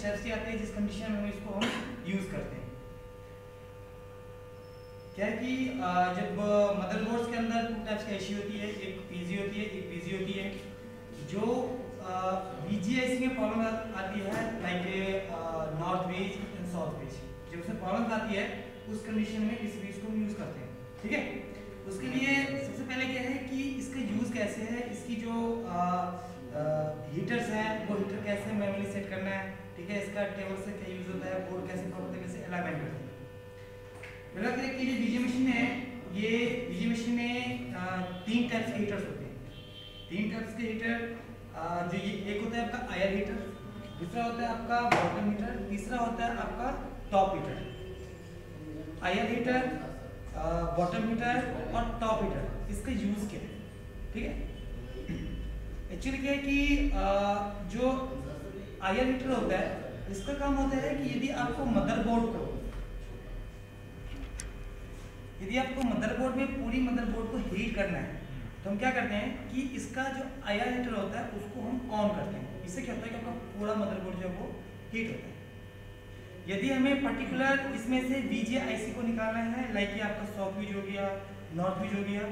Steps आते हैं जिस कंडीशन में इसको हम यूज करते हैं। क्या है कि जब मदरबोर्ड्स के अंदर टू टाइप्स की आईसी होती है, एक पीजी होती है, एक बीजी होती है। जो बीजीआईसी में प्रॉब्लम आती है like north wedge and south wedge, जब उसमें प्रॉब्लम आती है उस कंडीशन में इस वेज को हम यूज करते हैं। ठीक है, उसके लिए सबसे पहले क्या है कि इसका यूज कैसे है, इसकी जो हीटर्स हैं वो हीटर कैसे मैनुअली सेट करना है। ठीक है, इसका टेबल से क्या यूज होता है, बोर्ड कैसे प्रॉपर तरीके से अलाइनमेंट करते हैं। पहला क्या है कि ये बीजी मशीन है, ये बीजी मशीन में 3 टाइप्स के हीटर्स होते हैं। 3 टाइप्स के हीटर जो ये एक होता है आपका आयर हीटर, दूसरा होता है आपका बॉटम हीटर, तीसरा होता है आपका टॉप हीटर। आयर हीटर, बॉटम हीटर और टॉप हीटर, इसका यूज क्या है। ठीक है, एक्चुअली क्या है कि जो आयर हीटर होता है इसका काम होता है कि यदि आपको मदरबोर्ड में पूरी मदरबोर्ड को हीट करना है तो हम क्या करते हैं कि इसका जो आयर हीटर होता है उसको हम ऑन करते हैं। इससे क्या होता है कि आपका पूरा मदरबोर्ड जो है वो हीट होता है। यदि हमें पर्टिकुलर इसमें से बीजीआईसी को निकालना है, लाइक आपका साउथ वेज हो गया, नॉर्थ वेज हो गया,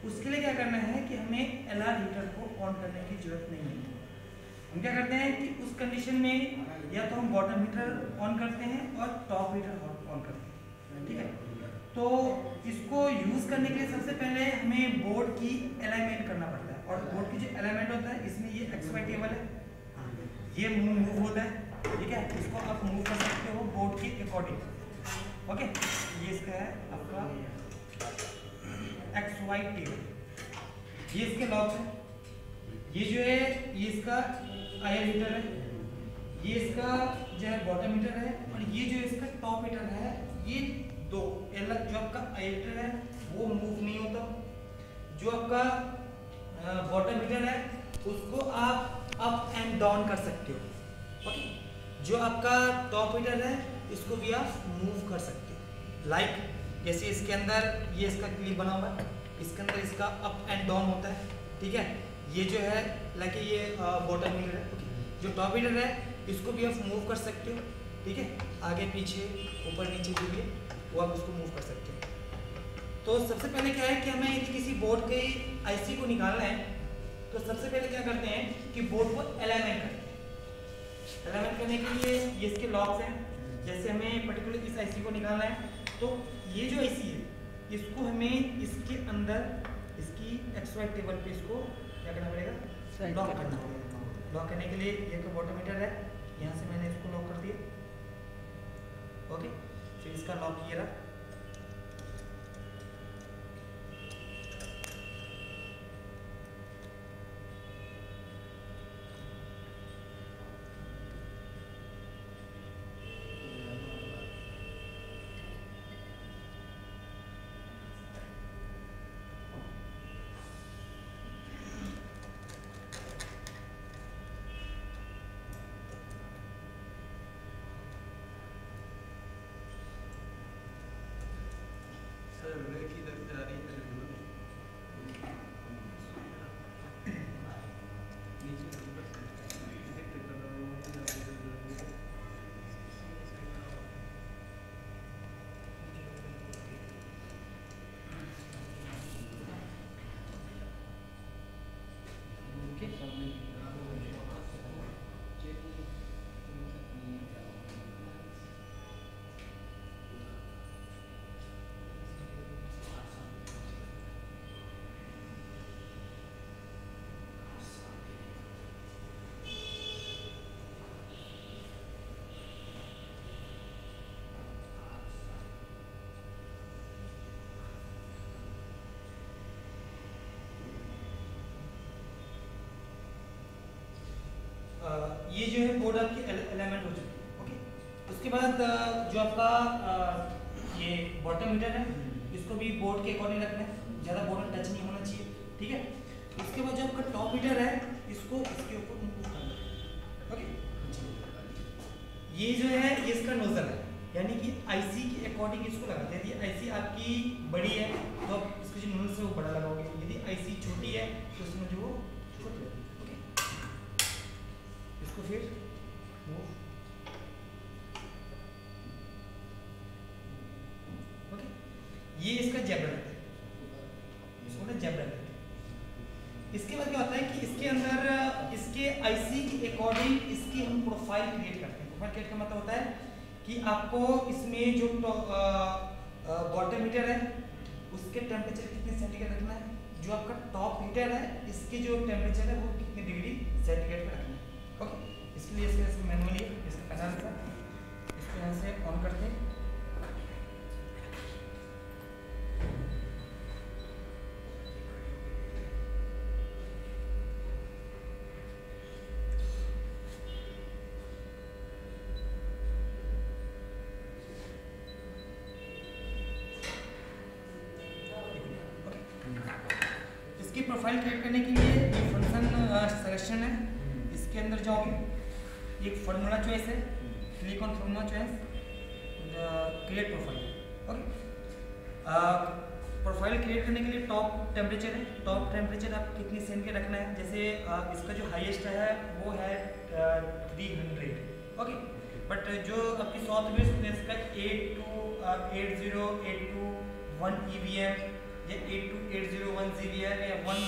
उसके लिए क्या करना है कि हमें एलआर हीटर को ऑन करने की जरूरत नहीं है। हम क्या करते हैं कि उस कंडीशन में या तो हम बॉटम हीटर ऑन करते हैं और टॉप हीटर ऑन करते हैं। ठीक है, तो इसको यूज करने के लिए सबसे पहले हमें बोर्ड की अलाइनमेंट करना पड़ता है, और बोर्ड की जो अलाइनमेंट होता है इसमें ये XY टेबल है, ये मूव होता है। ठीक है, इसको आप मूव कर सकते हो बोर्ड के अकॉर्डिंग। ओके, ये इसका है आपका XY टेबल, ये इसके लॉक्स है। ये जो है ये इसका आयर हीटर है, ये इसका जो है बॉटम हीटर है, और ये जो इसका टॉप हीटर है। ये दो अलग, जो आपका आयर हीटर है वो मूव नहीं होता, जो आपका बॉटम हीटर है उसको आप अप एंड डाउन कर सकते हो। ओके, जो आपका टॉप हीटर है इसको भी आप मूव कर सकते हो। लाइक जैसे इसके अंदर ये इसका क्लिप बना हुआ है, इसके अंदर इसका अप एंड डाउन होता है। ठीक है, ये जो है लाइक ये बॉटम हीटर है। ओके, जो टॉप हीटर है इसको भी आप मूव कर सकते हो। ठीक है, आगे पीछे ऊपर नीचे जो भी है वो आप उसको मूव कर सकते हैं। तो सबसे पहले क्या है कि हमें यदि किसी बोर्ड के आईसी को निकालना है तो सबसे पहले क्या करते हैं कि बोर्ड को अलाइनमेंट करते हैं। अलाइनमेंट करने के लिए ये इसके लॉक्स हैं। जैसे हमें पर्टिकुलर इस आईसी को निकालना है तो ये जो आईसी है इसको हमें इसके अंदर इसकी XY टेबल पे इसको क्या करना पड़ेगा, लॉक करना पड़ेगा। लॉक करने के लिए ये तो बॉटम हीटर है, यहाँ से मैंने इसको लॉक कर दिया। ओके, फिर इसका लॉक ये रहा। ये जो है बोर्ड आपकी एलिमेंट हो चुकी है। ओके, उसके बाद जो आपका ये बॉटम हीटर है इसको भी बोर्ड के अकॉर्डिंग रखना है, ज़्यादा बोर्ड में टच नहीं होना चाहिए। ठीक है, उसके बाद जो आपका टॉप हीटर है इसको इसके ऊपर मूव करना है। ओके, ये जो है ये इसका नोजल है, यानी कि आईसी के अकॉर्डिंग इसको लगाते हैं। यदि आईसी आपकी बड़ी है तो आप इसके जो नोजल से वो बड़ा लगाओगे, यदि आईसी छोटी है तो उसमें जो छोटी है। ओके, इसको फिर मूव इसका जेब्रा रहता है, इसको जेब्रा रहता है। इसके बाद क्या होता है कि इसके अंदर इसके आईसी के अकॉर्डिंग इसकी हम प्रोफाइल क्रिएट करते हैं। प्रोफाइल क्रिएट का मतलब होता है कि आपको इसमें जो बॉटम हीटर है उसके टेम्परेचर कितने सेंटीग्रेड रखना है, जो आपका टॉप हीटर है इसके जो टेम्परेचर है वो कितने डिग्री सेंटीग्रेड पे रखना है। ओके, इसके लिए इसके मैनुअली इसका पैनल था, इसको यहाँ से ऑन करते हैं। इसकी प्रोफाइल क्रिएट करने के लिए ये फंक्शन सिलेक्शन है, इसके अंदर जाओगे, एक फॉर्मूला चॉइस है, click on formula choice, create profile. Okay, profile create करने के लिए टॉप टेम्परेचर है, टॉप टेम्परेचर आप कितनी सेंट के रखना है, जैसे इसका जो हाईएस्ट है वो है 300। ओके, बट जो आपकी सॉफ्ट बेस इसका 828082 EVM या 8280 GVM या 1